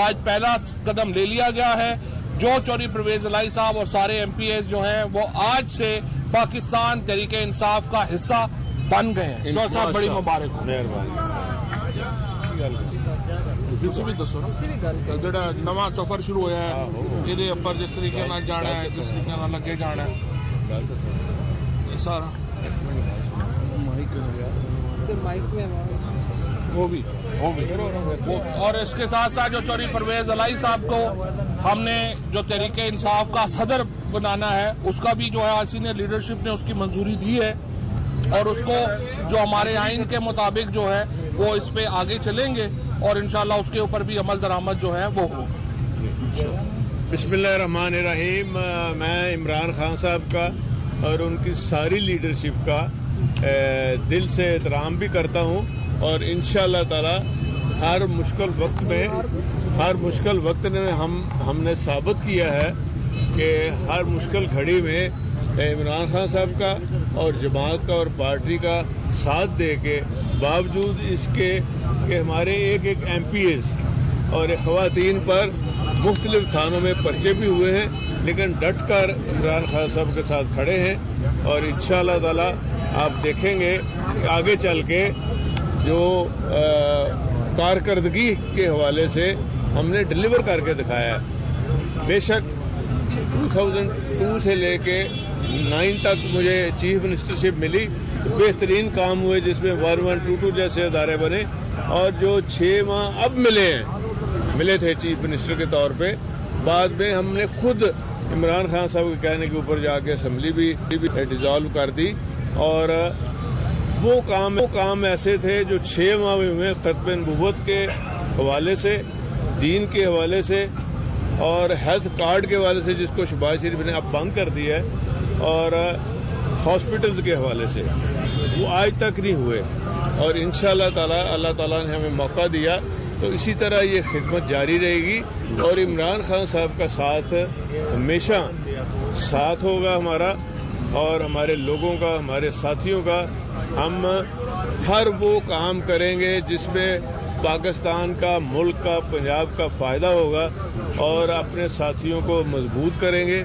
آج پہلا قدم لے لیا گیا ہے۔ جو چوہدری پرویز الہی صاحب اور سارے ایم پی ایز جو ہیں وہ آج سے پاکستان تحریک انصاف کا حصہ بن گئے ہیں۔ چوہدری صاحب بڑی مبارک ہو۔ کسی بھی دسو نا جڑا نواں سفر شروع ہوا ہے یہ اوپر جس طریقے نال جانا ہے جس طریقے نال لگے جانا ہے یہ سارا وہ بھی اور اس کے ساتھ ساتھ جو چوہدری پرویز الہی صاحب کو ہم نے جو تحریک انصاف کا صدر بنانا ہے اس کا بھی جو ہے سینئر لیڈرشپ نے اس کی منظوری دی ہے اور اس کو جو ہمارے آئین کے مطابق جو ہے وہ اس پہ آگے چلیں گے اور انشاءاللہ اس کے اوپر بھی عمل درآمد جو ہے وہ ہوگا۔ بسم اللہ الرحمن الرحیم۔ میں عمران خان صاحب کا اور ان کی ساری لیڈرشپ کا دل سے احترام بھی کرتا ہوں اور انشاءاللہ تعالی ہر مشکل وقت میں ہم نے ثابت کیا ہے کہ ہر مشکل گھڑی میں عمران خان صاحب کا اور جماعت کا اور پارٹی کا ساتھ دے کے باوجود اس کے کہ ہمارے ایک ایم پی ایز اور خواتین پر مختلف تھانوں میں پرچے بھی ہوئے ہیں لیکن ڈٹ کر عمران خان صاحب کے ساتھ کھڑے ہیں اور انشاءاللہ تعالی آپ دیکھیں گے کہ آگے چل کے جو کارکردگی کے حوالے سے ہم نے ڈیلیور کر کے دکھایا ہے۔ بے شک 2002 سے لے کے 9 تک مجھے چیف منسٹرشپ ملی، بہترین کام ہوئے جس میں 1122 جیسے ادارے بنے اور جو 6 ماہ اب ملے تھے چیف منسٹر کے طور پہ، بعد میں ہم نے خود عمران خان صاحب کے کہنے کے اوپر جا کے اسمبلی بھی ڈیزالو کر دی اور وہ کام ایسے تھے جو 6 ماہ میں ختم نبوت کے حوالے سے، دین کے حوالے سے اور ہیلتھ کارڈ کے حوالے سے جس کو شہباز شریف نے اب بند کر دیا ہے اور ہاسپٹلز کے حوالے سے وہ آج تک نہیں ہوئے اور انشاءاللہ تعالی اللہ تعالیٰ نے ہمیں موقع دیا تو اسی طرح یہ خدمت جاری رہے گی اور عمران خان صاحب کا ساتھ ہمیشہ ساتھ ہوگا ہمارا اور ہمارے لوگوں کا، ہمارے ساتھیوں کا۔ ہم ہر وہ کام کریں گے جس میں پاکستان کا، ملک کا، پنجاب کا فائدہ ہوگا اور اپنے ساتھیوں کو مضبوط کریں گے۔